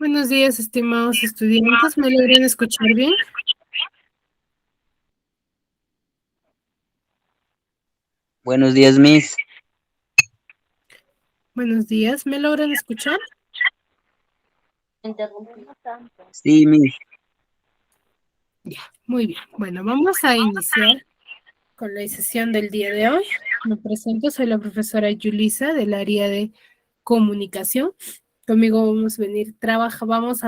Buenos días, estimados estudiantes. ¿Me logran escuchar bien? Buenos días, Miss. Buenos días. ¿Me logran escuchar? Sí, Miss. Ya, muy bien. Bueno, vamos a iniciar con la sesión del día de hoy. Me presento, soy la profesora Yulisa del área de comunicación. Conmigo vamos a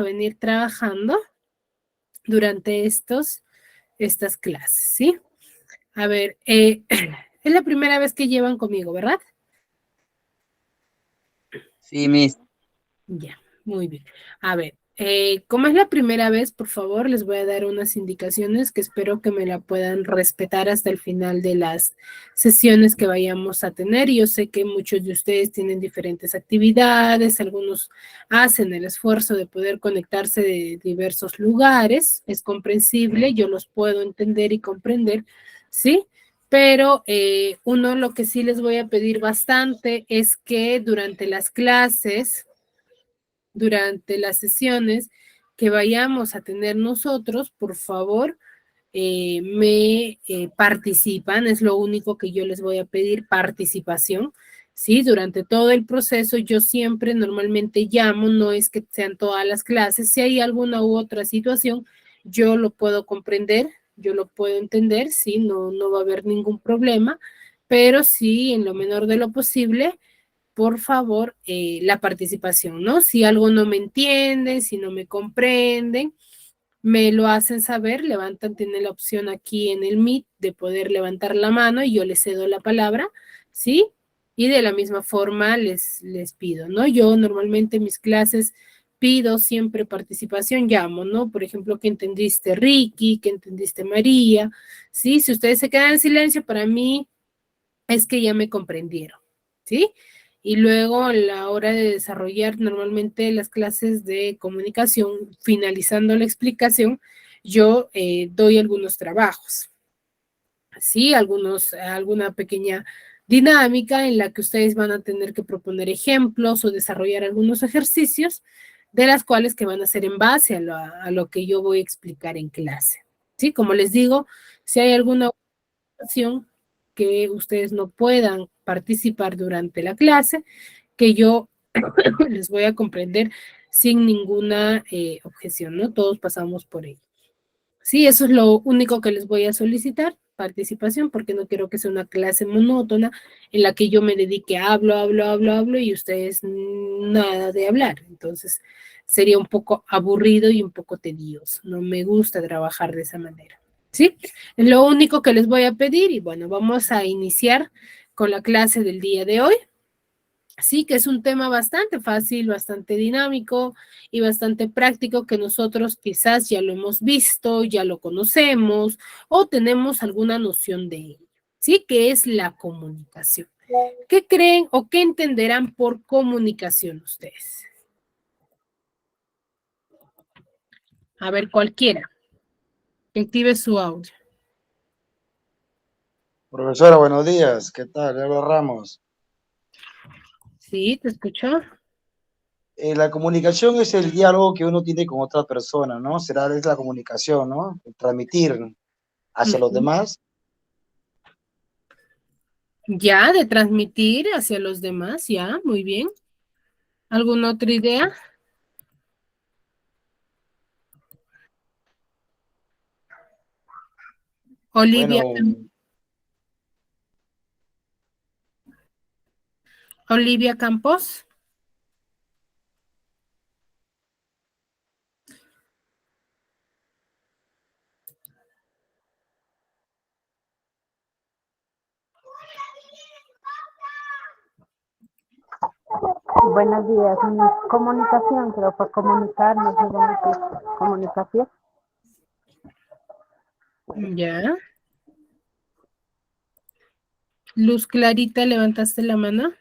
venir trabajando durante estas clases, ¿sí? A ver, es la primera vez que llevan conmigo, ¿verdad? Sí, Miss. Ya, muy bien. A ver, como es la primera vez, por favor, les voy a dar unas indicaciones que espero que me la puedan respetar hasta el final de las sesiones que vayamos a tener. Yo sé que muchos de ustedes tienen diferentes actividades, algunos hacen el esfuerzo de poder conectarse de diversos lugares, es comprensible, yo los puedo entender y comprender, ¿sí? Pero uno lo que sí les voy a pedir bastante es que durante las clases, durante las sesiones que vayamos a tener nosotros, por favor, me participan, es lo único que yo les voy a pedir, participación. Sí, durante todo el proceso yo siempre normalmente llamo, no es que sean todas las clases, si hay alguna u otra situación, yo lo puedo comprender, yo lo puedo entender, sí, no va a haber ningún problema, pero sí, en lo menor de lo posible, por favor, la participación, ¿no? Si algo no me entienden, si no me comprenden, me lo hacen saber, levantan, tienen la opción aquí en el Meet de poder levantar la mano y yo les cedo la palabra, ¿sí? Y de la misma forma les pido, ¿no? Yo normalmente en mis clases pido siempre participación, llamo, ¿no? Por ejemplo, que entendiste Ricky, que entendiste María, ¿sí? Si ustedes se quedan en silencio, para mí es que ya me comprendieron, ¿sí? Y luego a la hora de desarrollar normalmente las clases de comunicación, finalizando la explicación, yo doy algunos trabajos, ¿sí? Alguna pequeña dinámica en la que ustedes van a tener que proponer ejemplos o desarrollar algunos ejercicios de las cuales que van a ser en base a lo que yo voy a explicar en clase, ¿sí? Como les digo, si hay alguna ocasión que ustedes no puedan participar durante la clase, que yo les voy a comprender sin ninguna objeción, ¿no? Todos pasamos por ello. Sí, eso es lo único que les voy a solicitar, participación, porque no quiero que sea una clase monótona en la que yo me dedique a hablo y ustedes nada de hablar. Entonces, sería un poco aburrido y un poco tedioso. No me gusta trabajar de esa manera. ¿Sí? Es lo único que les voy a pedir y bueno, vamos a iniciar con la clase del día de hoy. Sí, que es un tema bastante fácil, bastante dinámico y bastante práctico que nosotros quizás ya lo hemos visto, ya lo conocemos o tenemos alguna noción de ello. Sí, que es la comunicación. ¿Qué creen o qué entenderán por comunicación ustedes? A ver, cualquiera, que active su audio. Profesora, buenos días. ¿Qué tal? Le habla Ramos. Sí, ¿te escucho? La comunicación es el diálogo que uno tiene con otra persona, ¿no? Es la comunicación, ¿no? El transmitir hacia los Ujú. demás. Ya, de transmitir hacia los demás, ya, muy bien. ¿Alguna otra idea? Olivia, Bueno, Olivia Campos. Buenos días, comunicación, creo, por comunicarnos, comunicación. Ya. Luz Clarita, ¿levantaste la mano?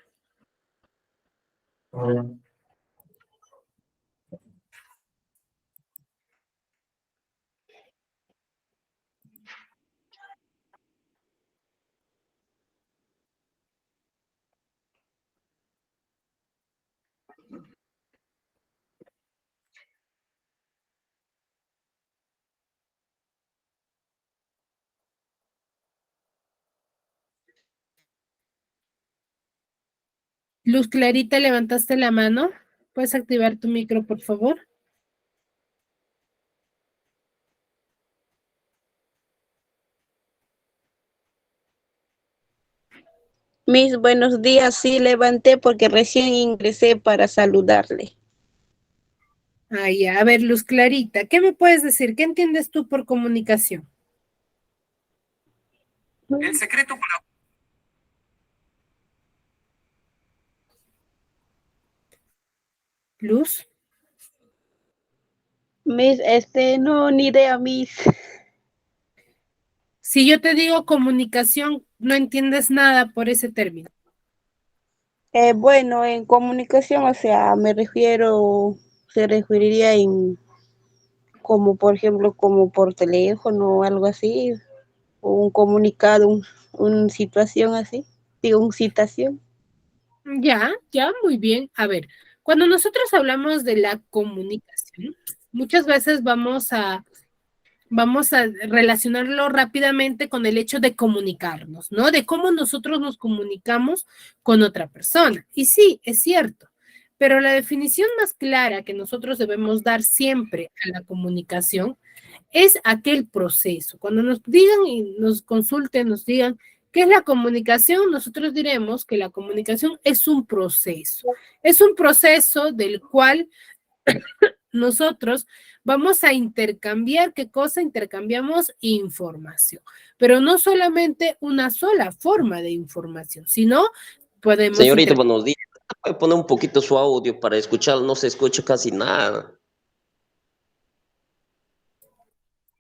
Luz Clarita, levantaste la mano. ¿Puedes activar tu micro, por favor? Mis buenos días, sí levanté porque recién ingresé para saludarle. Ah, ya. A ver, Luz Clarita, ¿qué me puedes decir? ¿Qué entiendes tú por comunicación? El secreto para... Luz. Miss, no, ni idea, Miss. Si yo te digo comunicación, no entiendes nada por ese término. Bueno, en comunicación, o sea, se referiría en, como por ejemplo, como por teléfono o algo así, o un comunicado, una situación así, digo, una citación. Ya, muy bien. A ver, cuando nosotros hablamos de la comunicación, muchas veces vamos a relacionarlo rápidamente con el hecho de comunicarnos, ¿no? De cómo nosotros nos comunicamos con otra persona. Y sí, es cierto, pero la definición más clara que nosotros debemos dar siempre a la comunicación es aquel proceso. Cuando nos digan y nos consulten, nos digan qué es la comunicación, nosotros diremos que la comunicación es un proceso. Es un proceso del cual nosotros vamos a intercambiar, ¿qué cosa? Intercambiamos información, pero no solamente una sola forma de información, sino podemos... Señorita, buenos días. ¿Puede poner un poquito su audio para escuchar? No se escucha casi nada.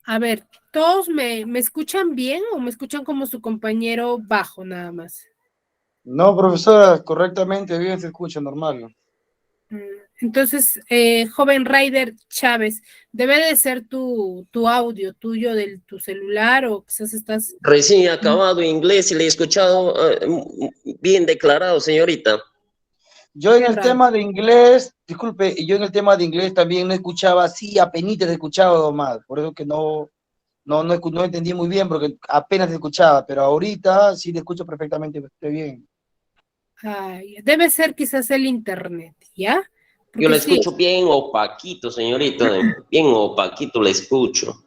A ver, ¿todos me escuchan bien o me escuchan como su compañero bajo nada más? No, profesora, correctamente, bien se escucha, normal. Entonces, joven Ryder Chávez, debe de ser tu audio tuyo de tu celular o quizás estás... Recién acabado inglés y le he escuchado bien declarado, señorita. Yo en Qué el raro. tema de inglés, disculpe, yo en el tema de inglés también no escuchaba así, apenas te escuchaba nomás, por eso que no entendí muy bien, porque apenas te escuchaba, pero ahorita sí te escucho perfectamente, estoy bien. Ay, debe ser quizás el internet, ¿ya? Yo Porque le sí, escucho bien opaquito, señorita. Bien opaquito le escucho.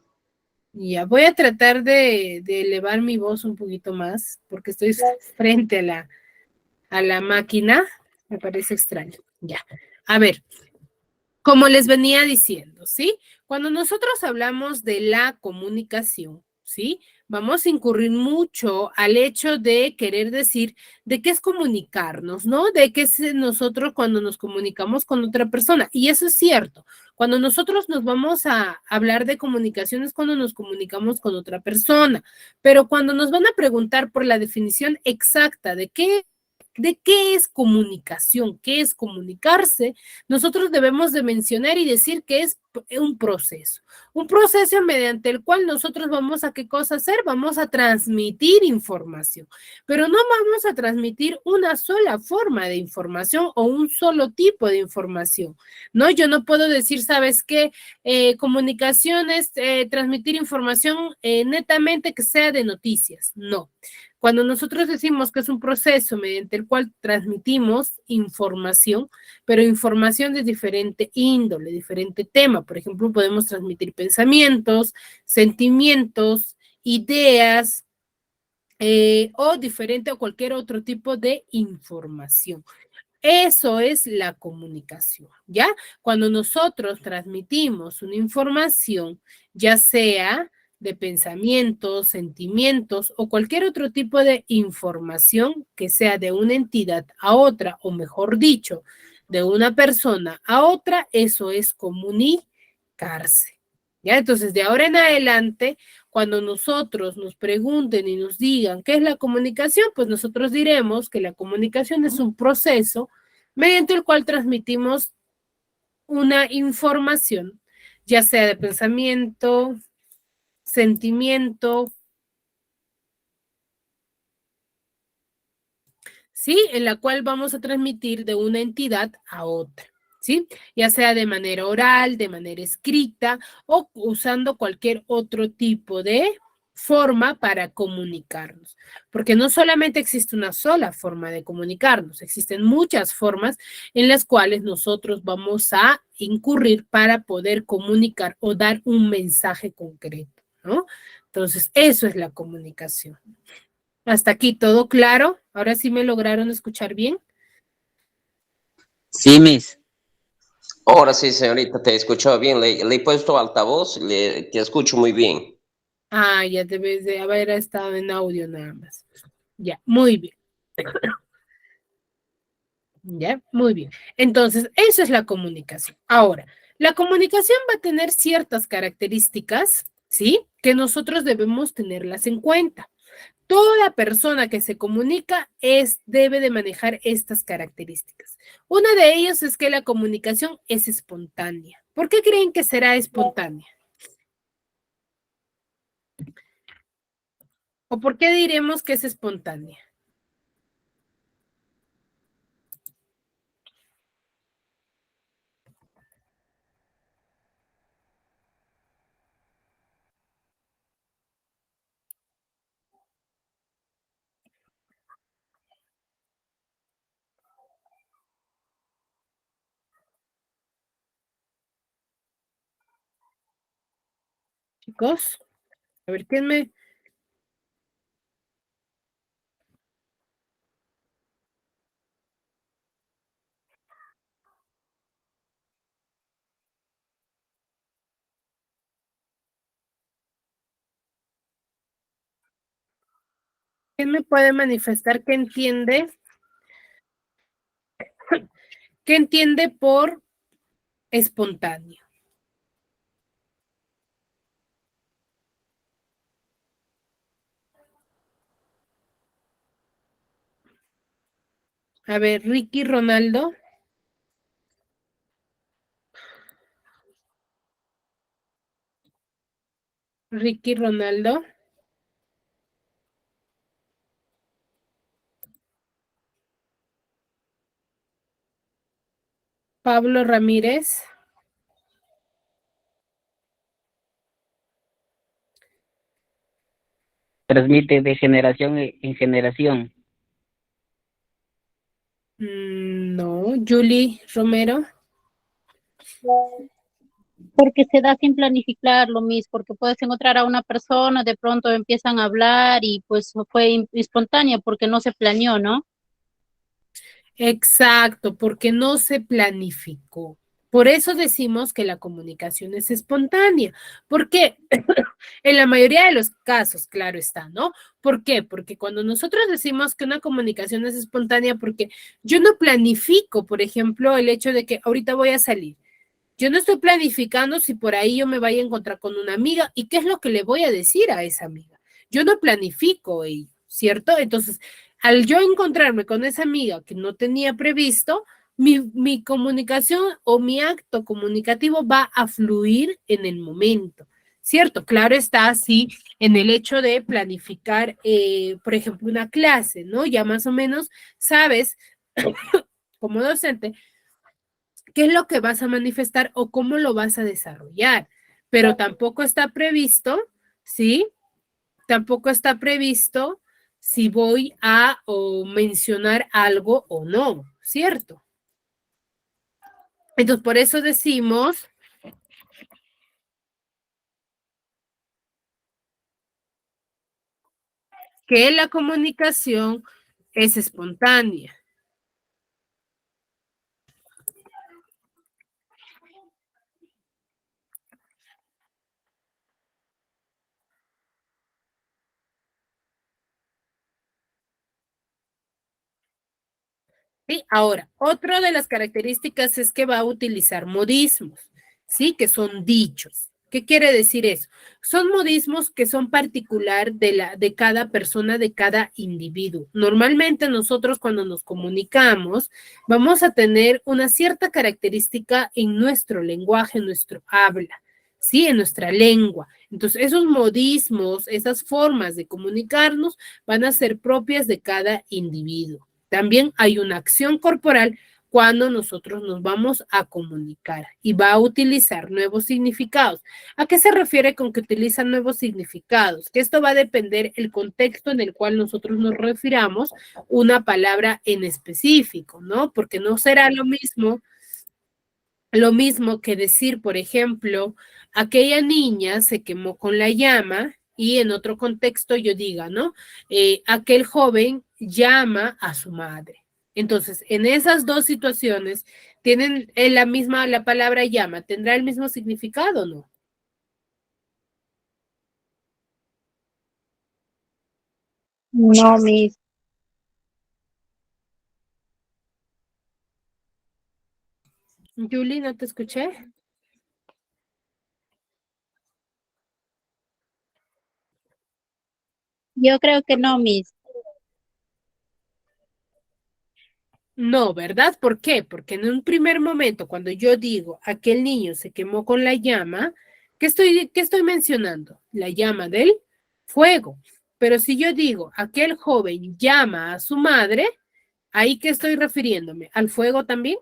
ya voy a tratar de elevar mi voz un poquito más, porque estoy frente a la máquina. Me parece extraño. Ya. A ver, como les venía diciendo, ¿sí? Cuando nosotros hablamos de la comunicación, ¿sí? Vamos a incurrir mucho al hecho de querer decir de qué es comunicarnos, ¿no? De qué es nosotros cuando nos comunicamos con otra persona. Y eso es cierto. Cuando nosotros nos vamos a hablar de comunicación es cuando nos comunicamos con otra persona. Pero cuando nos van a preguntar por la definición exacta de qué es comunicación, qué es comunicarse, nosotros debemos de mencionar y decir que es un proceso mediante el cual nosotros vamos a qué cosa hacer, vamos a transmitir información, pero no vamos a transmitir una sola forma de información o un solo tipo de información, ¿no? Yo no puedo decir, ¿sabes qué? Comunicación es transmitir información netamente que sea de noticias, no. Cuando nosotros decimos que es un proceso mediante el cual transmitimos información, pero información de diferente índole, diferente tema. Por ejemplo, podemos transmitir pensamientos, sentimientos, ideas o diferente o cualquier otro tipo de información. Eso es la comunicación, ¿ya? Cuando nosotros transmitimos una información, ya sea de pensamientos, sentimientos o cualquier otro tipo de información que sea de una entidad a otra, o mejor dicho, de una persona a otra, eso es comunicarse. ¿Ya? Entonces, de ahora en adelante, cuando nosotros nos pregunten y nos digan qué es la comunicación, pues nosotros diremos que la comunicación es un proceso mediante el cual transmitimos una información, ya sea de pensamiento, sentimiento, ¿sí? En la cual vamos a transmitir de una entidad a otra, ¿sí? Ya sea de manera oral, de manera escrita o usando cualquier otro tipo de forma para comunicarnos, porque no solamente existe una sola forma de comunicarnos, existen muchas formas en las cuales nosotros vamos a incurrir para poder comunicar o dar un mensaje concreto, ¿no? Entonces, eso es la comunicación. Hasta aquí, ¿todo claro? ¿Ahora sí me lograron escuchar bien? Sí, Miss. Ahora sí, señorita, te he escuchado bien. Le he puesto altavoz, te escucho muy bien. Ah, ya debes de haber estado en audio nada más. Ya, muy bien. Ya, muy bien. Entonces, eso es la comunicación. Ahora, la comunicación va a tener ciertas características, ¿sí? Que nosotros debemos tenerlas en cuenta. Toda persona que se comunica debe de manejar estas características. Una de ellas es que la comunicación es espontánea. ¿Por qué creen que será espontánea? ¿O por qué diremos que es espontánea? Chicos, a ver, ¿quién me puede manifestar qué entiende por espontáneo? A ver, Ricky Ronaldo. Ricky Ronaldo. Pablo Ramírez. Transmite de generación en generación. No, Julie Romero. Porque se da sin planificarlo, Miss, porque puedes encontrar a una persona, de pronto empiezan a hablar y pues fue espontáneo porque no se planeó, ¿no? Exacto, porque no se planificó. Por eso decimos que la comunicación es espontánea. ¿Por qué? En la mayoría de los casos, claro está, ¿no? ¿Por qué? Porque cuando nosotros decimos que una comunicación es espontánea, porque yo no planifico, por ejemplo, el hecho de que ahorita voy a salir. Yo no estoy planificando si por ahí yo me vaya a encontrar con una amiga y qué es lo que le voy a decir a esa amiga. Yo no planifico ello, ¿cierto? Entonces, al yo encontrarme con esa amiga que no tenía previsto, mi comunicación o mi acto comunicativo va a fluir en el momento, ¿cierto? Claro está así en el hecho de planificar, por ejemplo, una clase, ¿no? Ya más o menos sabes, como docente, qué es lo que vas a manifestar o cómo lo vas a desarrollar. Pero tampoco está previsto, ¿sí? Tampoco está previsto si voy a mencionar algo o no, ¿cierto? Entonces, por eso decimos que la comunicación es espontánea. ¿Sí? Ahora, otra de las características es que va a utilizar modismos, ¿sí? Que son dichos. ¿Qué quiere decir eso? Son modismos que son particular de cada persona, de cada individuo. Normalmente nosotros cuando nos comunicamos vamos a tener una cierta característica en nuestro lenguaje, en nuestro habla, ¿sí? En nuestra lengua. Entonces, esos modismos, esas formas de comunicarnos van a ser propias de cada individuo. También hay una acción corporal cuando nosotros nos vamos a comunicar y va a utilizar nuevos significados. ¿A qué se refiere con que utiliza nuevos significados? Que esto va a depender el contexto en el cual nosotros nos refiramos una palabra en específico, ¿no? Porque no será lo mismo que decir, por ejemplo, aquella niña se quemó con la llama y en otro contexto yo diga, ¿no? Aquel joven llama a su madre. Entonces, en esas dos situaciones, tienen la palabra llama, ¿tendrá el mismo significado o no? No, Miss. Julie, ¿no te escuché? Yo creo que no, Miss. No, ¿verdad? ¿Por qué? Porque en un primer momento, cuando yo digo aquel niño se quemó con la llama, qué estoy mencionando? La llama del fuego. Pero si yo digo aquel joven llama a su madre, ¿ahí qué estoy refiriéndome? ¿Al fuego también?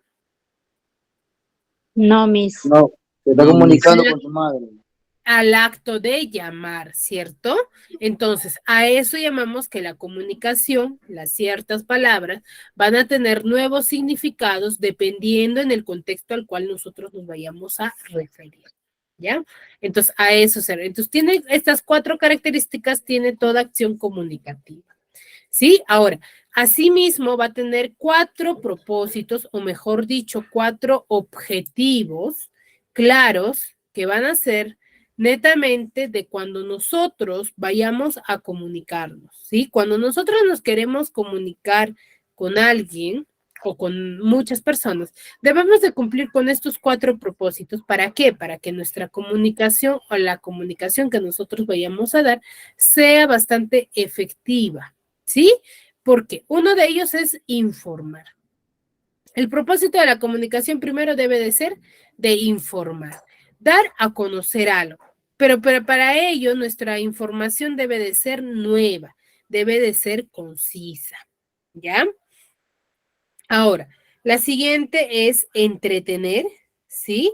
No, Miss. No, se está comunicando con su madre. Al acto de llamar, ¿cierto? Entonces, a eso llamamos que la comunicación, las ciertas palabras, van a tener nuevos significados dependiendo en el contexto al cual nosotros nos vayamos a referir, ¿ya? Entonces, a eso se refiere. Entonces, tiene estas 4 características, tiene toda acción comunicativa, ¿sí? Ahora, asimismo va a tener 4 propósitos, o mejor dicho, 4 objetivos claros que van a ser netamente de cuando nosotros vayamos a comunicarnos, ¿sí? Cuando nosotros nos queremos comunicar con alguien o con muchas personas, debemos de cumplir con estos 4 propósitos. ¿Para qué? Para que nuestra comunicación o la comunicación que nosotros vayamos a dar sea bastante efectiva, ¿sí? Porque uno de ellos es informar. El propósito de la comunicación primero debe de ser de informar, dar a conocer algo. Pero para ello nuestra información debe de ser nueva, debe de ser concisa, ¿ya? Ahora, la siguiente es entretener, ¿sí?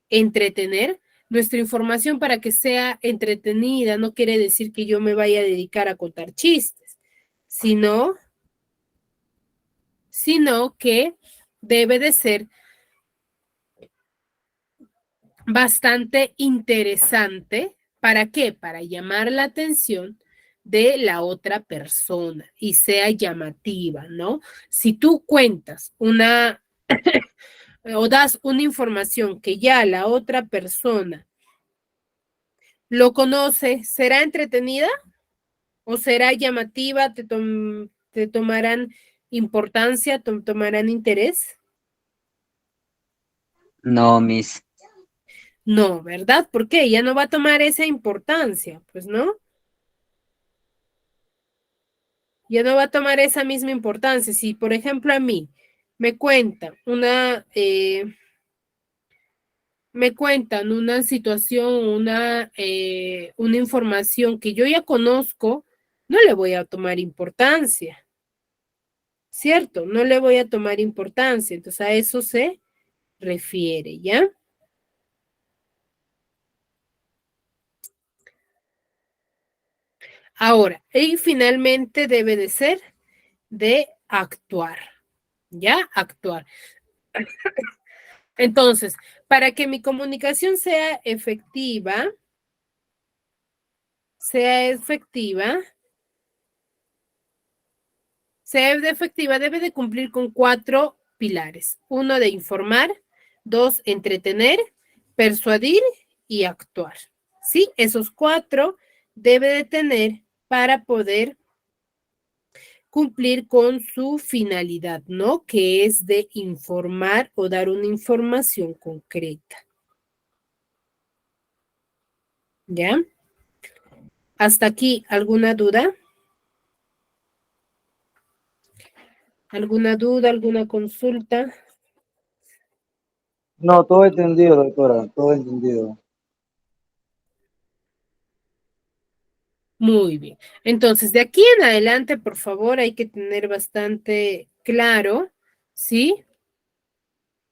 Entretener. Nuestra información para que sea entretenida no quiere decir que yo me vaya a dedicar a contar chistes, sino que debe de ser bastante interesante. ¿Para qué? Para llamar la atención de la otra persona y sea llamativa, ¿no? Si tú cuentas una o das una información que ya la otra persona lo conoce, ¿será entretenida o será llamativa? ¿Te tomarán importancia, tomarán interés? No, Miss. No, ¿verdad? ¿Por qué? Ya no va a tomar esa importancia, pues, ¿no? Ya no va a tomar esa misma importancia. Si, por ejemplo, a mí me cuentan una situación, una información que yo ya conozco, no le voy a tomar importancia, ¿cierto? No le voy a tomar importancia. Entonces, a eso se refiere, ¿ya? Ahora, y finalmente debe de ser de actuar, ¿ya? Actuar. Entonces, para que mi comunicación sea efectiva, debe de cumplir con 4 pilares. 1, de informar. 2, entretener, persuadir y actuar. ¿Sí? Esos 4 debe de tener para poder cumplir con su finalidad, ¿no? Que es de informar o dar una información concreta. ¿Ya? ¿Hasta aquí alguna duda? ¿Alguna duda, alguna consulta? No, todo entendido, doctora, todo entendido. Muy bien. Entonces, de aquí en adelante, por favor, hay que tener bastante claro, ¿sí?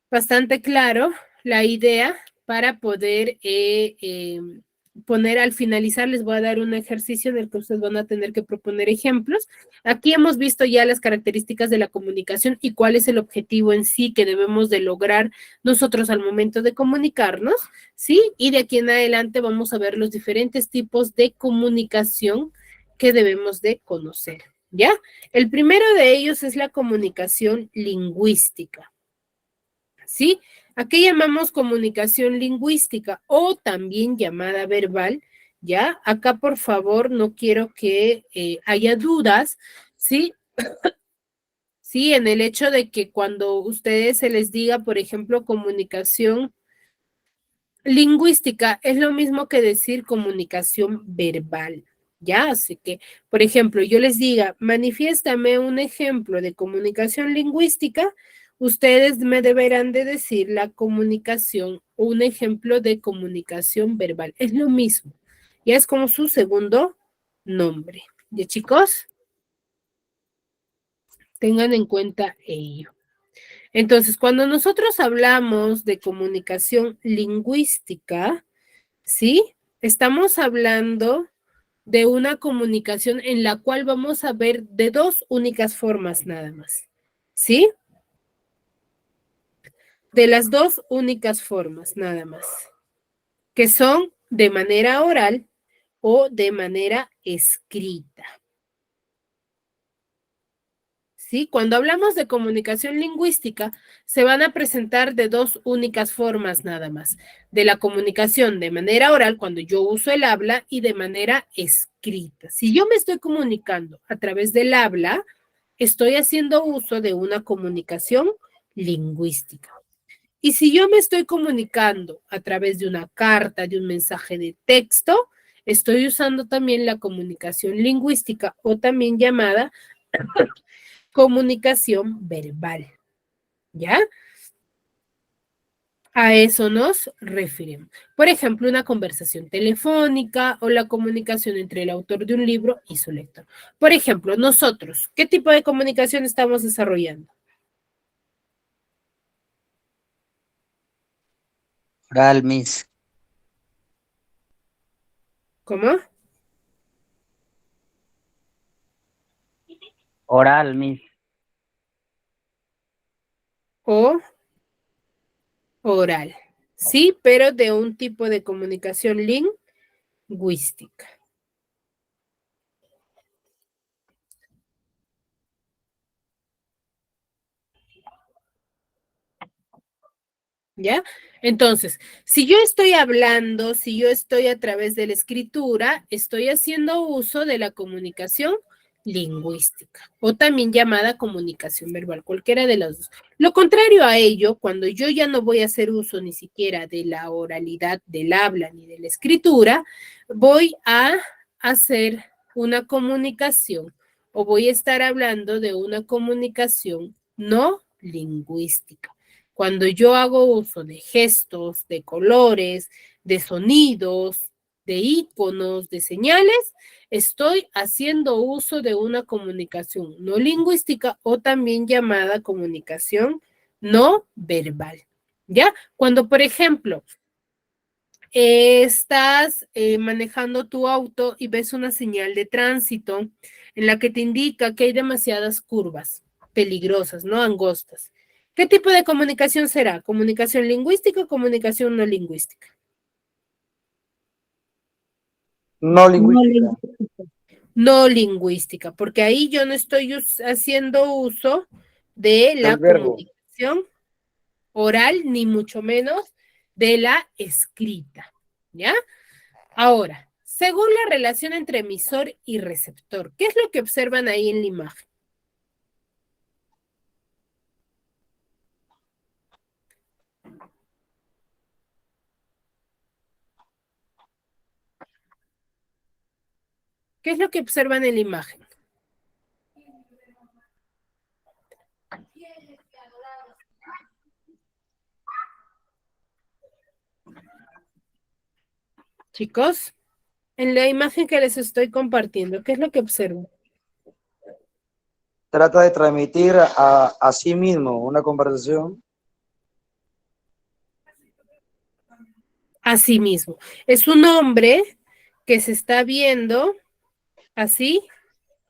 bastante claro la idea para poder poner al finalizar. Les voy a dar un ejercicio en el que ustedes van a tener que proponer ejemplos. Aquí hemos visto ya las características de la comunicación y cuál es el objetivo en sí que debemos de lograr nosotros al momento de comunicarnos, ¿sí? Y de aquí en adelante vamos a ver los diferentes tipos de comunicación que debemos de conocer, ¿ya? El primero de ellos es la comunicación lingüística, ¿sí? ¿A qué llamamos comunicación lingüística o también llamada verbal? ¿Ya? Acá, por favor, no quiero que haya dudas, ¿sí? Sí, en el hecho de que cuando ustedes se les diga, por ejemplo, comunicación lingüística, es lo mismo que decir comunicación verbal, ¿ya? Así que, por ejemplo, yo les diga, manifiéstame un ejemplo de comunicación lingüística, ustedes me deberán de decir la comunicación, un ejemplo de comunicación verbal. Es lo mismo, ya es como su segundo nombre. ¿Ya, chicos? Tengan en cuenta ello. Entonces, cuando nosotros hablamos de comunicación lingüística, ¿sí? Estamos hablando de una comunicación en la cual vamos a ver de dos únicas formas nada más, ¿sí? De las dos únicas formas nada más, que son de manera oral o de manera escrita. ¿Sí? Cuando hablamos de comunicación lingüística, se van a presentar de dos únicas formas nada más. De la comunicación de manera oral, cuando yo uso el habla, y de manera escrita. Si yo me estoy comunicando a través del habla, estoy haciendo uso de una comunicación lingüística. Y si yo me estoy comunicando a través de una carta, de un mensaje de texto, estoy usando también la comunicación lingüística o también llamada comunicación verbal, ¿ya? A eso nos referimos. Por ejemplo, una conversación telefónica o la comunicación entre el autor de un libro y su lector. Por ejemplo, nosotros, ¿qué tipo de comunicación estamos desarrollando? Oral, Miss. ¿Cómo? Oral, Miss. O oral, sí, pero de un tipo de comunicación lingüística. ¿Ya? Entonces, si yo estoy hablando, si yo estoy a través de la escritura, estoy haciendo uso de la comunicación lingüística o también llamada comunicación verbal, cualquiera de las dos. Lo contrario a ello, cuando yo ya no voy a hacer uso ni siquiera de la oralidad del habla ni de la escritura, voy a hacer una comunicación o voy a estar hablando de una comunicación no lingüística. Cuando yo hago uso de gestos, de colores, de sonidos, de iconos, de señales, estoy haciendo uso de una comunicación no lingüística o también llamada comunicación no verbal. ¿Ya? Cuando, por ejemplo, estás manejando tu auto y ves una señal de tránsito en la que te indica que hay demasiadas curvas peligrosas, ¿no? Angostas. ¿Qué tipo de comunicación será? ¿Comunicación lingüística o comunicación no lingüística? No lingüística. No lingüística, porque ahí yo no estoy haciendo uso de la Del verbo. comunicación oral, ni mucho menos de la escrita, ¿ya? Ahora, según la relación entre emisor y receptor, ¿qué es lo que observan ahí en la imagen? ¿Qué es lo que observan en la imagen? Chicos, en la imagen que les estoy compartiendo, ¿qué es lo que observan? Trata de transmitir a sí mismo una conversación. Así mismo. Es un hombre que se está viendo así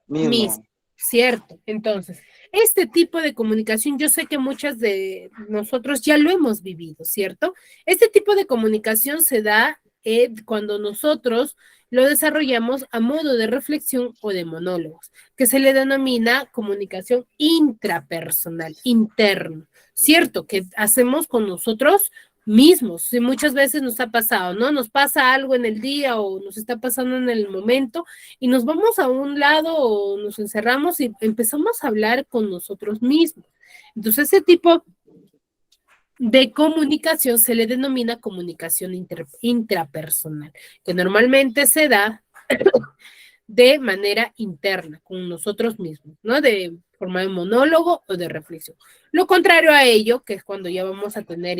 mismo, ¿cierto? Entonces, este tipo de comunicación, yo sé que muchas de nosotros ya lo hemos vivido, ¿cierto? Este tipo de comunicación se da cuando nosotros lo desarrollamos a modo de reflexión o de monólogos, que se le denomina comunicación intrapersonal, interno, ¿cierto? Que hacemos con nosotros mismos. Y muchas veces nos ha pasado, ¿no? Nos pasa algo en el día o nos está pasando en el momento y nos vamos a un lado o nos encerramos y empezamos a hablar con nosotros mismos. Entonces, ese tipo de comunicación se le denomina comunicación intrapersonal, que normalmente se da de manera interna, con nosotros mismos, ¿no? De forma de monólogo o de reflexión. Lo contrario a ello, que es cuando ya vamos a tener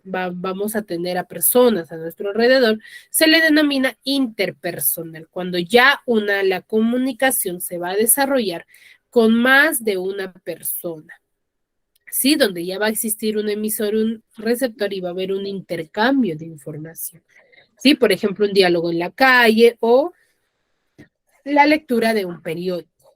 vamos a tener a personas a nuestro alrededor, se le denomina interpersonal, cuando ya la comunicación se va a desarrollar con más de una persona, ¿sí? Donde ya va a existir un emisor, un receptor y va a haber un intercambio de información, ¿sí? Por ejemplo, un diálogo en la calle o la lectura de un periódico.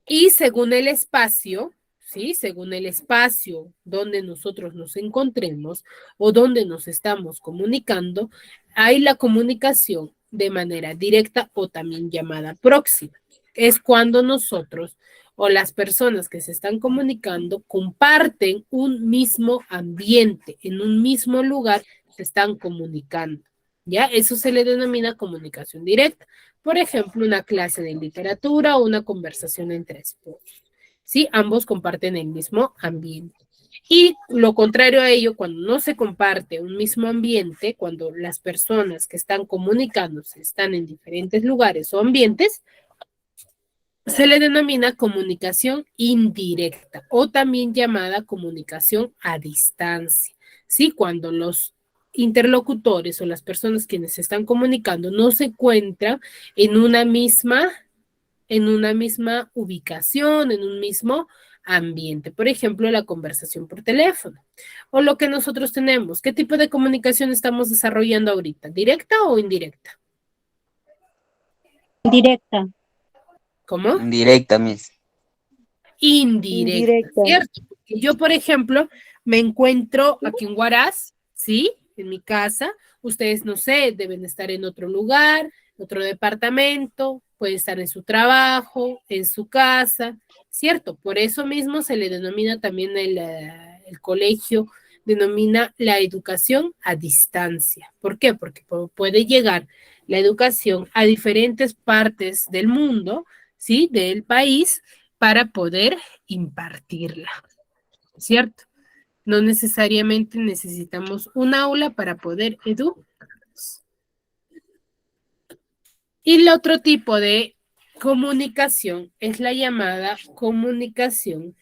Y según el espacio, ¿sí? Según el espacio donde nosotros nos encontremos o donde nos estamos comunicando, hay la comunicación de manera directa o también llamada próxima. Es cuando nosotros o las personas que se están comunicando comparten un mismo ambiente, en un mismo lugar se están comunicando. ¿Ya? Eso se le denomina comunicación directa. Por ejemplo, una clase de literatura o una conversación entre esposos. ¿Sí? Ambos comparten el mismo ambiente. Y lo contrario a ello, cuando no se comparte un mismo ambiente, cuando las personas que están comunicándose están en diferentes lugares o ambientes, se le denomina comunicación indirecta o también llamada comunicación a distancia. ¿Sí? Cuando los interlocutores o las personas quienes se están comunicando no se encuentran en una misma ubicación, en un mismo ambiente. Por ejemplo, la conversación por teléfono o lo que nosotros tenemos. ¿Qué tipo de comunicación estamos desarrollando ahorita? ¿Directa o indirecta? Directa. ¿Cómo? Indirecta, Miss. Indirecta, ¿cierto? Porque yo, por ejemplo, me encuentro aquí en Huaraz, ¿sí? En mi casa. Ustedes, no sé, deben estar en otro lugar, otro departamento, pueden estar en su trabajo, en su casa, ¿cierto? Por eso mismo se le denomina también el colegio, denomina la educación a distancia. ¿Por qué? Porque puede llegar la educación a diferentes partes del mundo, ¿sí? Del país, para poder impartirla, ¿cierto? No necesariamente necesitamos un aula para poder educarnos. Y el otro tipo de comunicación es la llamada comunicación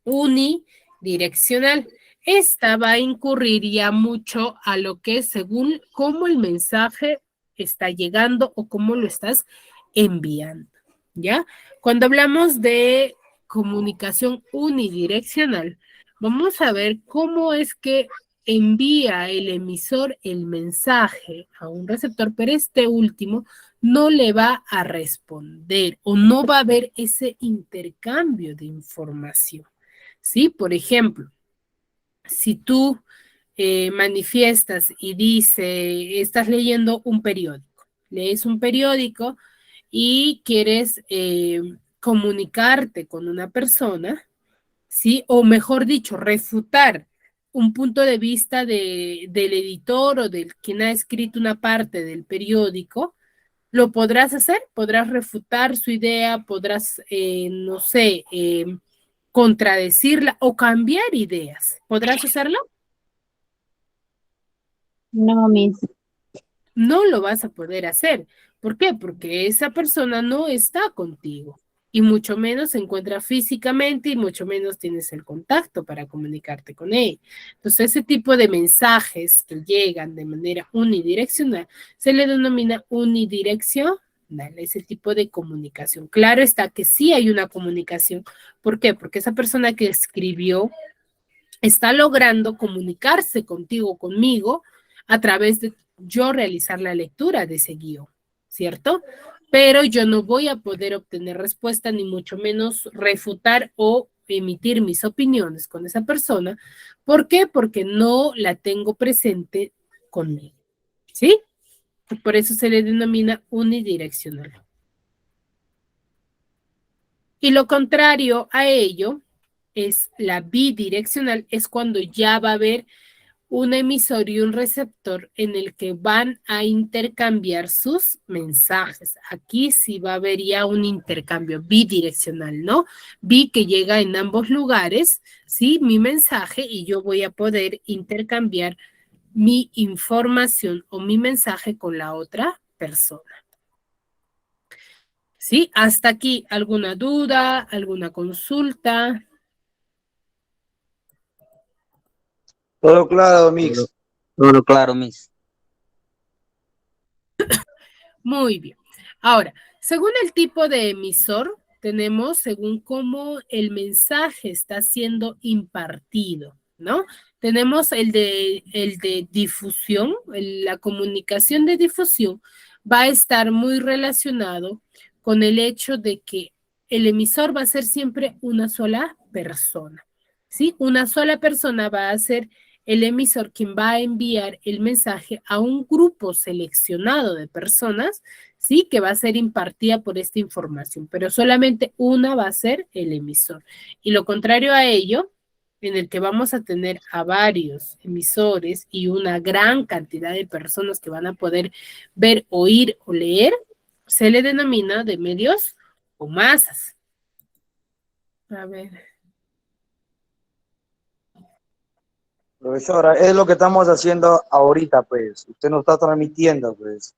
unidireccional. Esta va a incurrir ya mucho a lo que es según cómo el mensaje está llegando o cómo lo estás enviando, ¿ya? Cuando hablamos de comunicación unidireccional, vamos a ver cómo es que envía el emisor el mensaje a un receptor, pero este último no le va a responder o no va a haber ese intercambio de información, ¿sí? Por ejemplo, si tú manifiestas y estás leyendo un periódico, lees un periódico y quieres comunicarte con una persona, ¿sí? O mejor dicho, refutar un punto de vista del editor o del quien ha escrito una parte del periódico, lo podrás hacer, podrás refutar su idea, podrás, no sé, contradecirla o cambiar ideas. ¿Podrás hacerlo? No, Miss. No lo vas a poder hacer. ¿Por qué? Porque esa persona no está contigo y mucho menos se encuentra físicamente y mucho menos tienes el contacto para comunicarte con él. Entonces, ese tipo de mensajes que llegan de manera unidireccional se le denomina unidireccional, ese tipo de comunicación. Claro está que sí hay una comunicación. ¿Por qué? Porque esa persona que escribió está logrando comunicarse contigo, conmigo, a través de yo realizar la lectura de ese guión, ¿cierto? Pero yo no voy a poder obtener respuesta, ni mucho menos refutar o emitir mis opiniones con esa persona. ¿Por qué? Porque no la tengo presente conmigo, ¿sí? Por eso se le denomina unidireccional. Y lo contrario a ello es la bidireccional, es cuando ya va a haber un emisor y un receptor en el que van a intercambiar sus mensajes. Aquí sí va a haber ya un intercambio bidireccional, ¿no? Bi que llega en ambos lugares, ¿sí? Mi mensaje, y yo voy a poder intercambiar mi información o mi mensaje con la otra persona. ¿Sí? Hasta aquí, ¿alguna duda, alguna consulta? Todo claro, Mix. Todo claro, Miss. Muy bien. Ahora, según el tipo de emisor, tenemos según cómo el mensaje está siendo impartido, ¿no? Tenemos el de difusión, la comunicación de difusión va a estar muy relacionado con el hecho de que el emisor va a ser siempre una sola persona, ¿sí? Una sola persona va a ser el emisor quien va a enviar el mensaje a un grupo seleccionado de personas, ¿sí? Que va a ser impartida por esta información, pero solamente una va a ser el emisor. Y lo contrario a ello, en el que vamos a tener a varios emisores y una gran cantidad de personas que van a poder ver, oír o leer, se le denomina de medios o masas. A ver. Profesora, es lo que estamos haciendo ahorita, pues. Usted nos está transmitiendo, pues.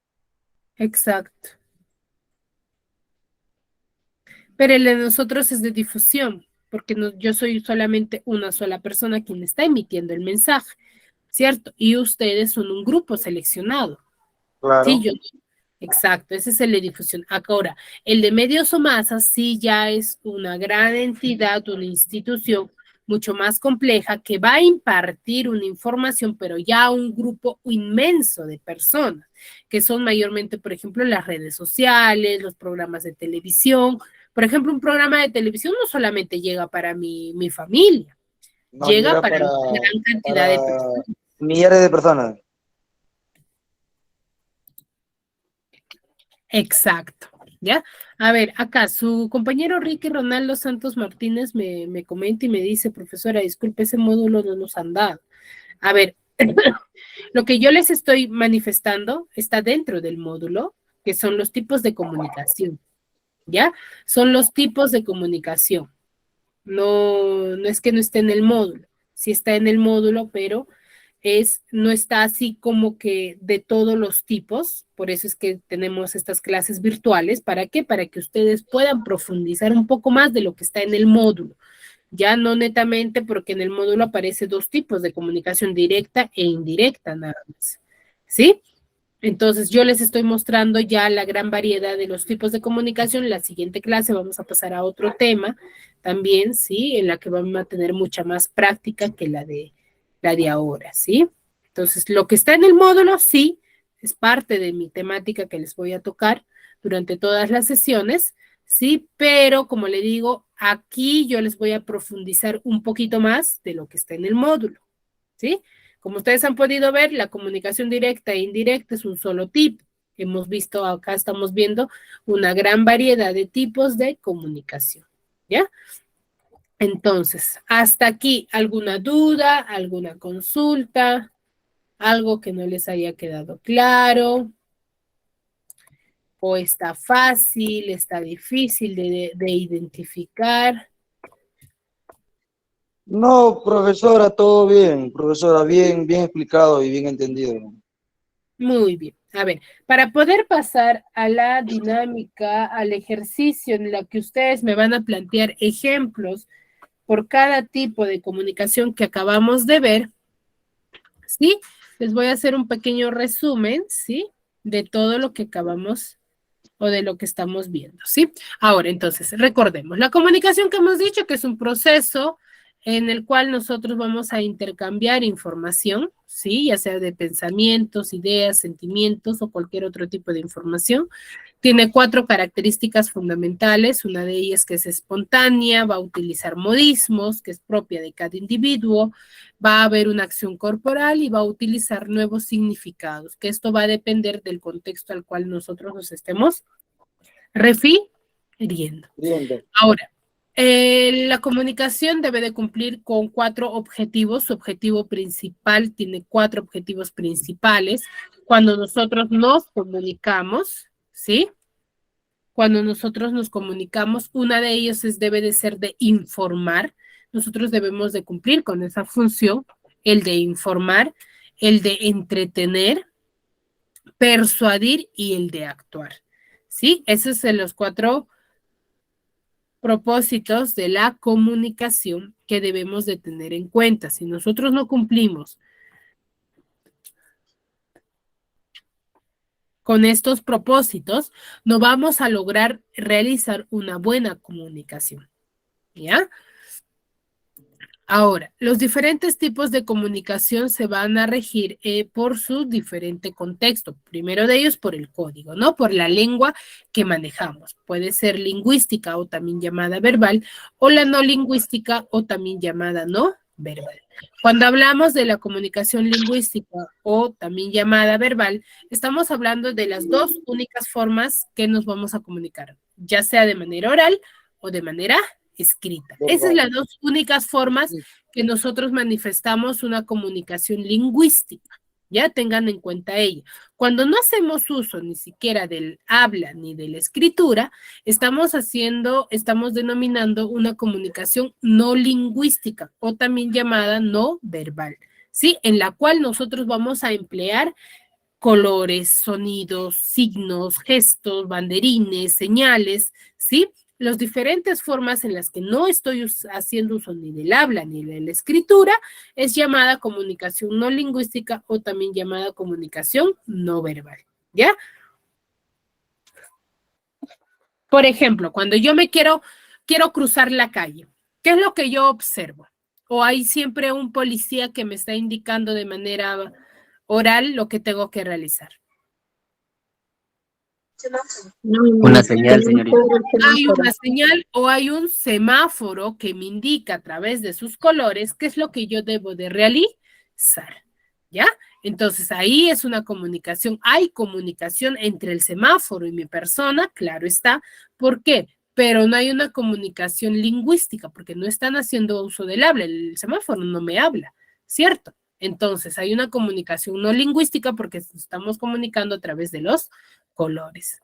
Exacto. Pero el de nosotros es de difusión, porque no, yo soy solamente una sola persona quien está emitiendo el mensaje, ¿cierto? Y ustedes son un grupo seleccionado. Claro. Sí, exacto, ese es el de difusión. Ahora, el de medios o masas sí ya es una gran entidad, una institución mucho más compleja que va a impartir una información, pero ya a un grupo inmenso de personas, que son mayormente, por ejemplo, las redes sociales, los programas de televisión. Por ejemplo, un programa de televisión no solamente llega para mi familia, No, llega llega para para, una gran cantidad de para personas. millares de personas. Exacto, ¿ya? A ver, acá su compañero Ricky Ronaldo Santos Martínez me comenta y me dice, profesora, disculpe, ese módulo no nos han dado. A ver, lo que yo les estoy manifestando está dentro del módulo, que son los tipos de comunicación, ¿ya? Son los tipos de comunicación. No, no es que no esté en el módulo, sí está en el módulo, pero no está así como que de todos los tipos, por eso es que tenemos estas clases virtuales. ¿Para qué? Para que ustedes puedan profundizar un poco más de lo que está en el módulo, ya no netamente porque en el módulo aparece dos tipos de comunicación directa e indirecta nada más, ¿sí? Entonces yo les estoy mostrando ya la gran variedad de los tipos de comunicación. La siguiente clase vamos a pasar a otro tema también, ¿sí? En la que vamos a tener mucha más práctica que la de ahora, ¿sí? Entonces lo que está en el módulo, sí, es parte de mi temática que les voy a tocar durante todas las sesiones, ¿sí? Pero como le digo, aquí yo les voy a profundizar un poquito más de lo que está en el módulo, ¿sí? Como ustedes han podido ver, la comunicación directa e indirecta es un solo tipo. Hemos visto, acá estamos viendo una gran variedad de tipos de comunicación, ¿ya? Entonces, hasta aquí, ¿alguna duda, alguna consulta, algo que no les haya quedado claro? ¿O está fácil, está difícil de identificar? No, profesora, todo bien. Profesora, bien, bien explicado y bien entendido. Muy bien. A ver, para poder pasar a la dinámica, al ejercicio en la que ustedes me van a plantear ejemplos por cada tipo de comunicación que acabamos de ver, ¿sí? Les voy a hacer un pequeño resumen, ¿sí? De todo lo que acabamos o de lo que estamos viendo, ¿sí? Ahora, entonces, recordemos, la comunicación que hemos dicho que es un proceso en el cual nosotros vamos a intercambiar información, ¿sí? Ya sea de pensamientos, ideas, sentimientos o cualquier otro tipo de información. Tiene 4 características fundamentales, una de ellas que es espontánea, va a utilizar modismos, que es propia de cada individuo, va a haber una acción corporal y va a utilizar nuevos significados, que esto va a depender del contexto al cual nosotros nos estemos refiriendo. Ahora, la comunicación debe de cumplir con 4 objetivos. Su objetivo principal tiene 4 objetivos principales. Cuando nosotros nos comunicamos, ¿sí? Cuando nosotros nos comunicamos, una de ellas debe de ser de informar. Nosotros debemos de cumplir con esa función, el de informar, el de entretener, persuadir y el de actuar. ¿Sí? Esos son los 4 propósitos de la comunicación que debemos de tener en cuenta. Si nosotros no cumplimos con estos propósitos, no vamos a lograr realizar una buena comunicación. ¿Ya? Ahora, los diferentes tipos de comunicación se van a regir por su diferente contexto. Primero de ellos por el código, ¿no? Por la lengua que manejamos. Puede ser lingüística o también llamada verbal, o la no lingüística o también llamada no verbal. Cuando hablamos de la comunicación lingüística o también llamada verbal, estamos hablando de las 2 únicas formas que nos vamos a comunicar, ya sea de manera oral o de manera escrita. Esas son las 2 únicas formas que nosotros manifestamos una comunicación lingüística. Ya tengan en cuenta ello. Cuando no hacemos uso ni siquiera del habla ni de la escritura, estamos denominando una comunicación no lingüística o también llamada no verbal, ¿sí? En la cual nosotros vamos a emplear colores, sonidos, signos, gestos, banderines, señales, ¿sí? Las diferentes formas en las que no estoy haciendo uso ni del habla ni de la escritura es llamada comunicación no lingüística o también llamada comunicación no verbal, ¿ya? Por ejemplo, cuando yo quiero cruzar la calle, ¿qué es lo que yo observo? O hay siempre un policía que me está indicando de manera oral lo que tengo que realizar. Una señal, señorita. Hay una señal o hay un semáforo que me indica a través de sus colores qué es lo que yo debo de realizar, ¿ya? Entonces ahí es una comunicación, hay comunicación entre el semáforo y mi persona, claro está. ¿Por qué? Pero no hay una comunicación lingüística porque no están haciendo uso del habla, el semáforo no me habla, ¿cierto? Entonces hay una comunicación no lingüística porque estamos comunicando a través de los colores.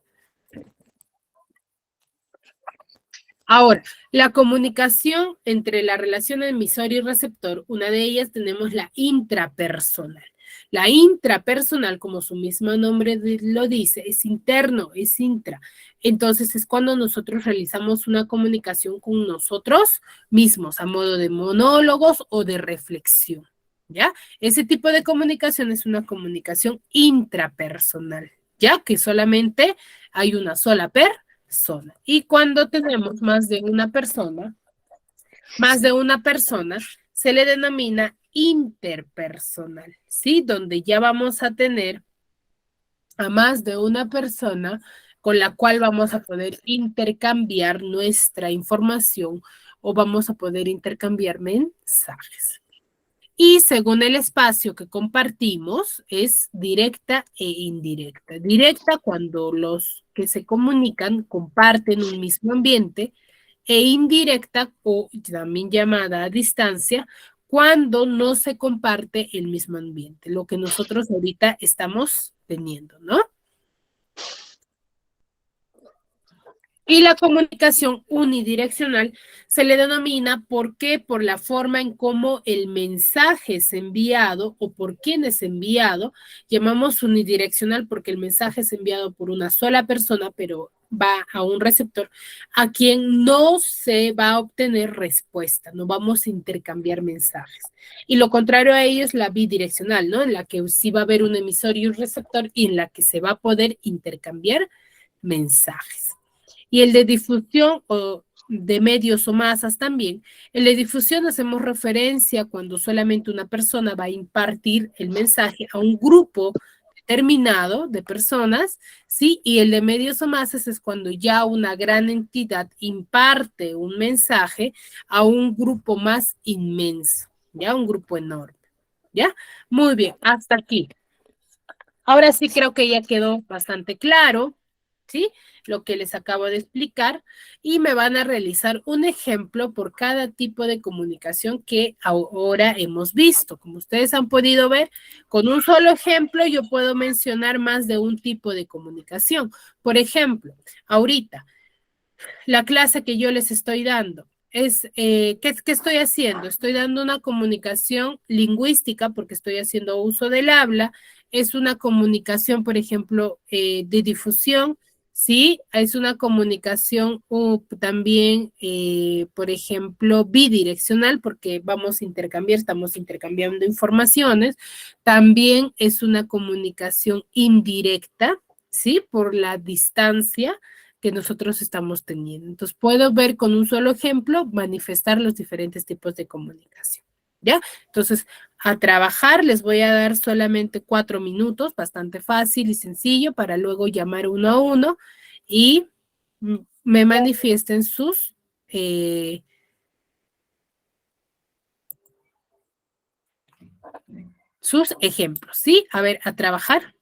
Ahora, la comunicación entre la relación emisor y receptor, una de ellas tenemos la intrapersonal. La intrapersonal, como su mismo nombre lo dice, es interno, es intra. Entonces es cuando nosotros realizamos una comunicación con nosotros mismos, a modo de monólogos o de reflexión, ¿ya? Ese tipo de comunicación es una comunicación intrapersonal, ya que solamente hay una sola persona. Y cuando tenemos más de una persona, se le denomina interpersonal, ¿sí? Donde ya vamos a tener a más de una persona con la cual vamos a poder intercambiar nuestra información o vamos a poder intercambiar mensajes. Y según el espacio que compartimos, es directa e indirecta. Directa cuando los que se comunican comparten un mismo ambiente, e indirecta, o también llamada a distancia, cuando no se comparte el mismo ambiente, lo que nosotros ahorita estamos teniendo, ¿no? Y la comunicación unidireccional se le denomina, ¿por qué? Por la forma en cómo el mensaje es enviado o por quién es enviado. Llamamos unidireccional porque el mensaje es enviado por una sola persona, pero va a un receptor a quien no se va a obtener respuesta, no vamos a intercambiar mensajes. Y lo contrario a ello es la bidireccional, ¿no? En la que sí va a haber un emisor y un receptor y en la que se va a poder intercambiar mensajes. Y el de difusión o de medios o masas también. En la difusión hacemos referencia cuando solamente una persona va a impartir el mensaje a un grupo determinado de personas, ¿sí? Y el de medios o masas es cuando ya una gran entidad imparte un mensaje a un grupo más inmenso, ¿ya? Un grupo enorme, ¿ya? Muy bien, hasta aquí. Ahora sí creo que ya quedó bastante claro, ¿sí? Lo que les acabo de explicar y me van a realizar un ejemplo por cada tipo de comunicación que ahora hemos visto. Como ustedes han podido ver, con un solo ejemplo yo puedo mencionar más de un tipo de comunicación. Por ejemplo, ahorita, la clase que yo les estoy dando es, ¿qué estoy haciendo? Estoy dando una comunicación lingüística porque estoy haciendo uso del habla. Es una comunicación, por ejemplo, de difusión, ¿sí? Es una comunicación también, por ejemplo, bidireccional porque vamos a intercambiar, estamos intercambiando informaciones. También es una comunicación indirecta, ¿sí? Por la distancia que nosotros estamos teniendo. Entonces, puedo ver con un solo ejemplo, manifestar los diferentes tipos de comunicación. ¿Ya? Entonces, a trabajar les voy a dar solamente 4 minutos, bastante fácil y sencillo, para luego llamar uno a uno y me manifiesten sus ejemplos, ¿sí? A ver, a trabajar.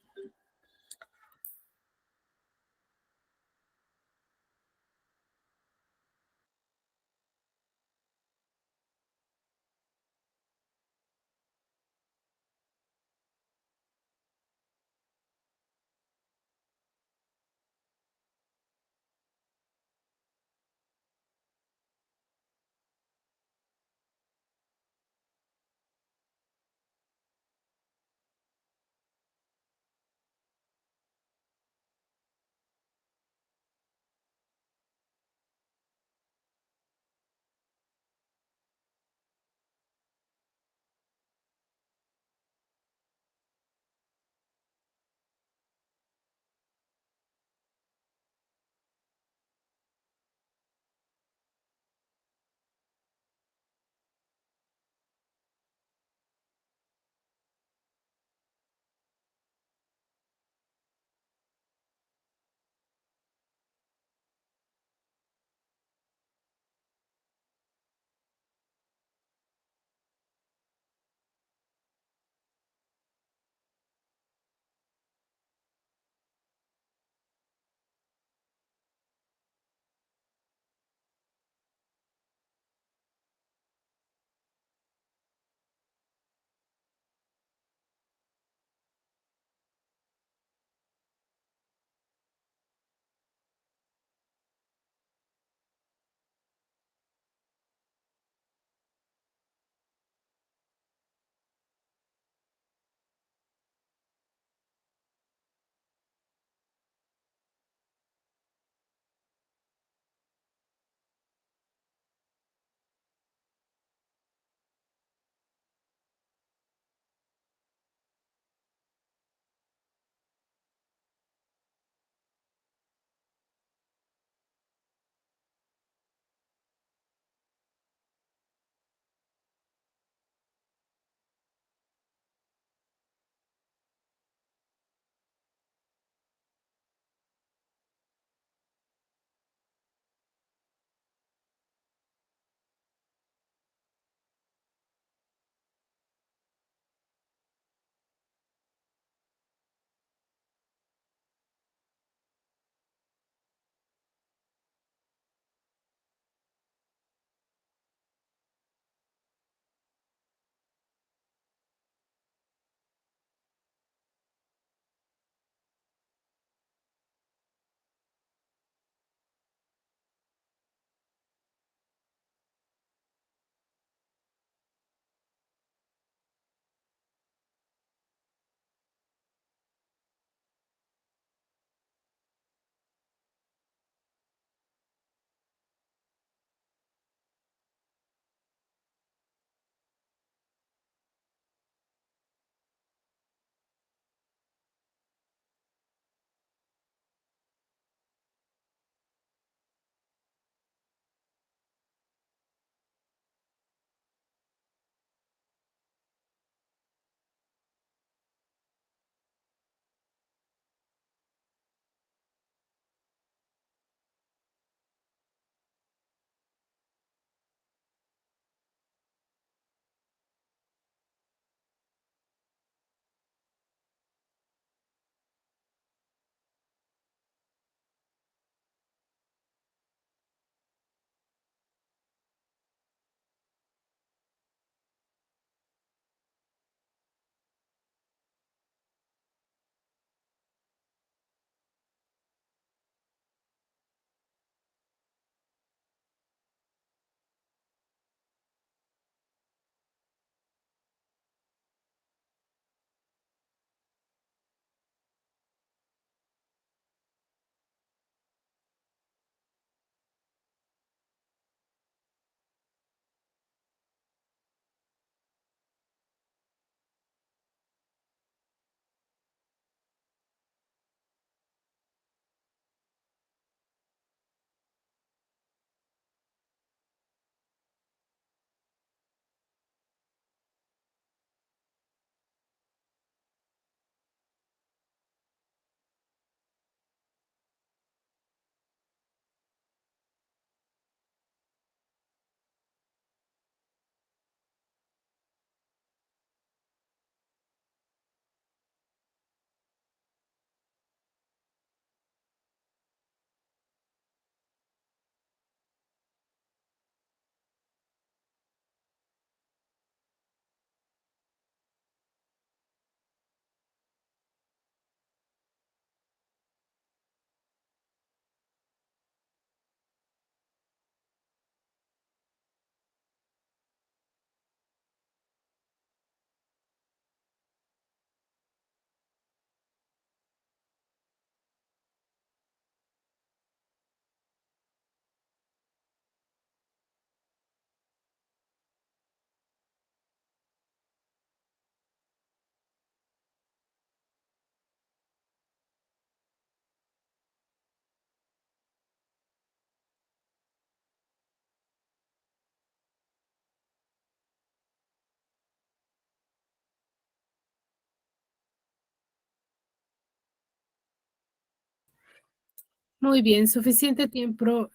Muy bien, suficiente tiempo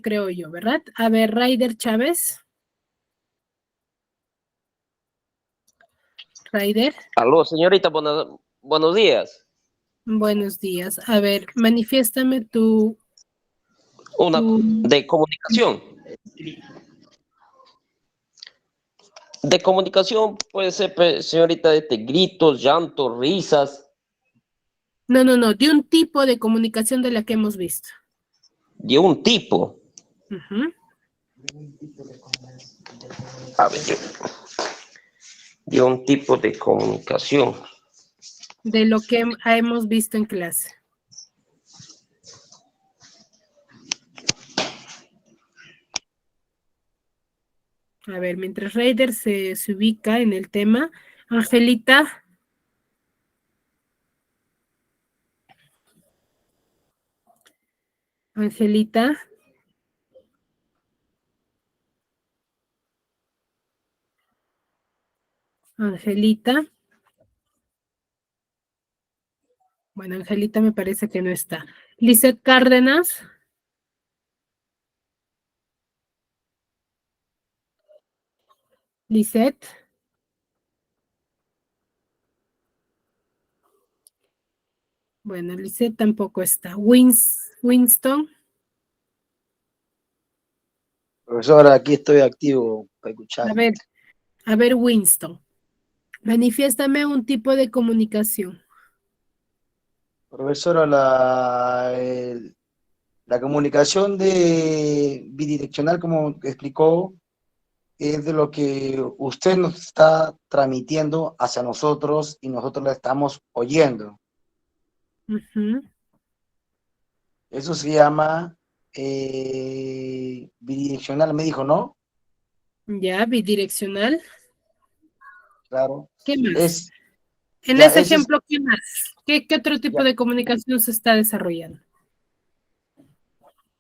creo yo, ¿verdad? A ver, Raider Chávez. Raider, Aló, señorita, buenos días. buenos días. A ver, manifiéstame tu... Una de comunicación. De comunicación puede ser, señorita, de gritos, llantos, risas. No, de un tipo de comunicación de la que hemos visto. De un tipo. Ujú. A ver, de un tipo de comunicación. De lo que hemos visto en clase. A ver, mientras Raider se ubica en el tema, Angelita. Angelita. Angelita. Bueno, Angelita me parece que no está. Lisette Cárdenas. Lisette. Bueno, Lisette tampoco está. Winston. Profesora, aquí estoy activo para escuchar. A ver, Winston. Manifiéstame un tipo de comunicación. Profesora, la comunicación bidireccional, como explicó, es de lo que usted nos está transmitiendo hacia nosotros y nosotros la estamos oyendo. Uh-huh. Eso se llama bidireccional, me dijo, ¿no? Ya, bidireccional. Claro. ¿Qué más? En ya, ese ejemplo, ¿qué más? ¿Qué otro tipo ya. de comunicación se está desarrollando?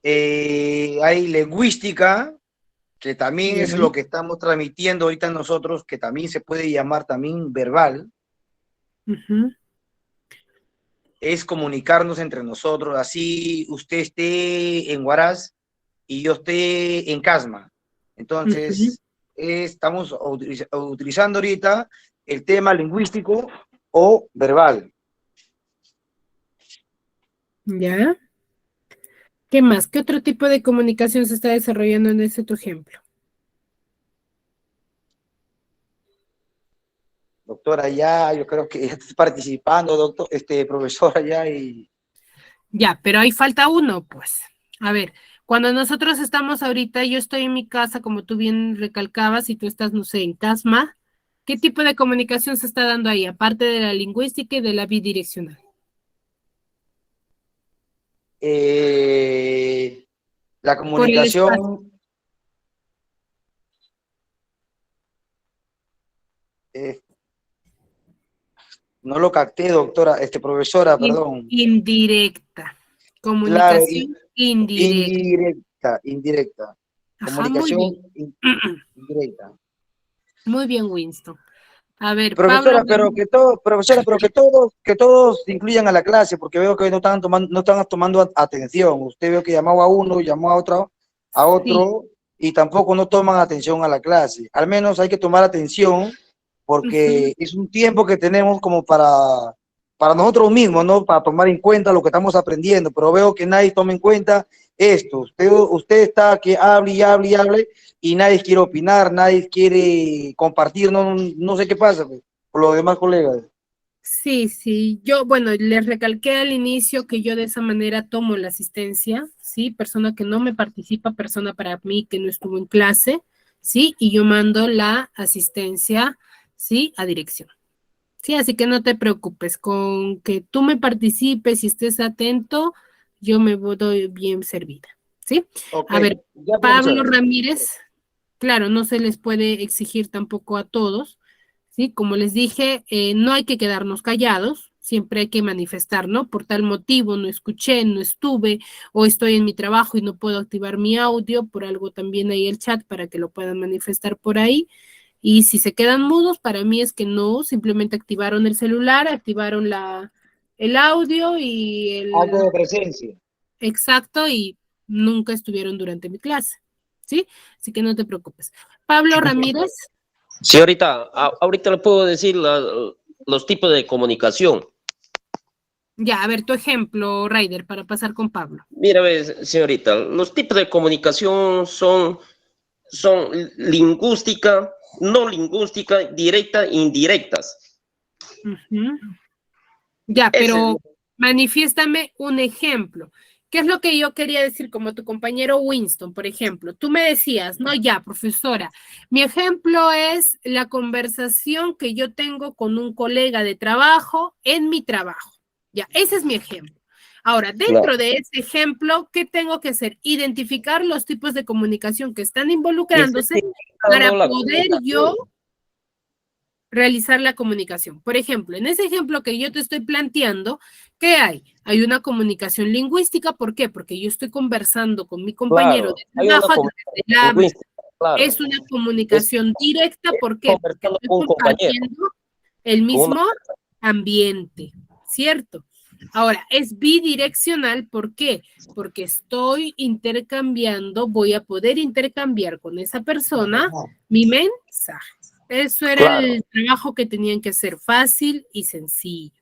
Hay lingüística, que también Ya. es lo que estamos transmitiendo ahorita nosotros, que también se puede llamar también verbal. Uh-huh. Es comunicarnos entre nosotros, así usted esté en Huaraz y yo esté en Casma. Entonces, estamos utilizando ahorita el tema lingüístico o verbal. Ya. ¿Qué más? ¿Qué otro tipo de comunicación se está desarrollando en ese tu ejemplo? Doctora, ya, yo creo que estás participando, doctor, profesora, ya, y... Ya, pero ahí falta uno, pues. A ver, cuando nosotros estamos ahorita, yo estoy en mi casa, como tú bien recalcabas, y tú estás, no sé, en Casma, ¿qué tipo de comunicación se está dando ahí, aparte de la lingüística y de la bidireccional? La comunicación... no lo capté, doctora, profesora, perdón. Indirecta. Claro, Comunicación indirecta. indirecta. Ajá, Comunicación muy bien. indirecta. Muy bien, Winston. A ver, Profesora, Pablo. profesora, pero que todos incluyan a la clase, porque veo que no están tomando atención. Usted veo que llamaba a uno, llamó a otro, Sí. y tampoco no toman atención a la clase. Al menos hay que tomar atención, porque es un tiempo que tenemos como para nosotros mismos, ¿no? Para tomar en cuenta lo que estamos aprendiendo, pero veo que nadie toma en cuenta esto. Usted está que hable y hable y hable, y nadie quiere opinar, nadie quiere compartir, no sé qué pasa, pues, por los demás colegas. Sí, yo, bueno, les recalqué al inicio que yo de esa manera tomo la asistencia, ¿sí? Persona que no me participa, persona para mí que no estuvo en clase, ¿sí? Y yo mando la asistencia, ¿sí? A dirección. Sí, así que no te preocupes, con que tú me participes y estés atento, yo me doy bien servida, ¿sí? Ok, A ver, ya, Pablo profesora. Ramírez, claro, no se les puede exigir tampoco a todos, ¿sí? Como les dije, no hay que quedarnos callados, siempre hay que manifestar, ¿no? Por tal motivo no escuché, no estuve, o estoy en mi trabajo y no puedo activar mi audio, por algo también hay el chat para que lo puedan manifestar por ahí. Y si se quedan mudos, para mí es que no, simplemente activaron el celular, activaron el audio y Acto de presencia. exacto y nunca estuvieron durante mi clase, ¿sí? Así que no te preocupes. Pablo Ramírez. Señorita, ahorita le puedo decir los tipos de comunicación. Ya, a ver, tu ejemplo, Raider, para pasar con Pablo. Mira, señorita, los tipos de comunicación son lingüística, no lingüística, directa e indirectas. Ya, pero manifiéstame un ejemplo. ¿Qué es lo que yo quería decir como tu compañero Winston, por ejemplo? Tú me decías, no, ya, profesora, mi ejemplo es la conversación que yo tengo con un colega de trabajo en mi trabajo. Ya, ese es mi ejemplo. Ahora, dentro de ese ejemplo, ¿qué tengo que hacer? Identificar los tipos de comunicación que están involucrándose para poder yo realizar la comunicación. Por ejemplo, en ese ejemplo que yo te estoy planteando, ¿qué hay? Hay una comunicación lingüística, ¿por qué? Porque yo estoy conversando con mi compañero de trabajo desde el habla. Es una comunicación directa, ¿por qué? Porque estoy compartiendo el mismo ambiente, ¿cierto? Ahora, es bidireccional, ¿por qué? Porque estoy intercambiando, voy a poder intercambiar con esa persona mi mensaje. Eso era el trabajo que tenían que hacer fácil y sencillo,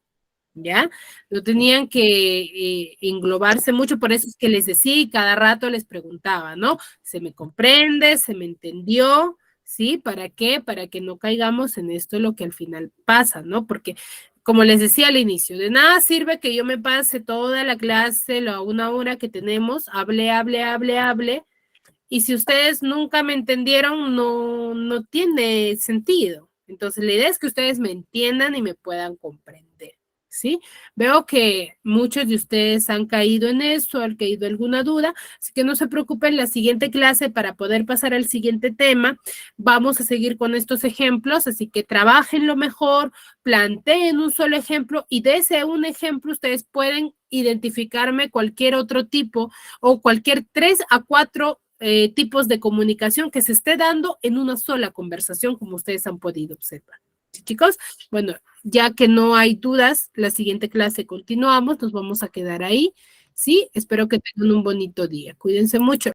¿ya? No tenían que englobarse mucho, por eso es que les decía y cada rato les preguntaba, ¿no? ¿Se me comprende? ¿Se me entendió? ¿Sí? ¿Para qué? Para que no caigamos en esto lo que al final pasa, ¿no? Porque, como les decía al inicio, de nada sirve que yo me pase toda la clase, la 1 hora que tenemos, hable, y si ustedes nunca me entendieron, no tiene sentido. Entonces, la idea es que ustedes me entiendan y me puedan comprender, ¿sí? Veo que muchos de ustedes han caído en eso, han caído alguna duda, así que no se preocupen, la siguiente clase, para poder pasar al siguiente tema, vamos a seguir con estos ejemplos, así que trabajen lo mejor, planteen un solo ejemplo y de ese un ejemplo ustedes pueden identificarme cualquier otro tipo o cualquier 3 a 4 tipos de comunicación que se esté dando en una sola conversación, como ustedes han podido observar. ¿Sí, chicos? Bueno, ya que no hay dudas, la siguiente clase continuamos, nos vamos a quedar ahí, ¿sí? Espero que tengan un bonito día. Cuídense mucho.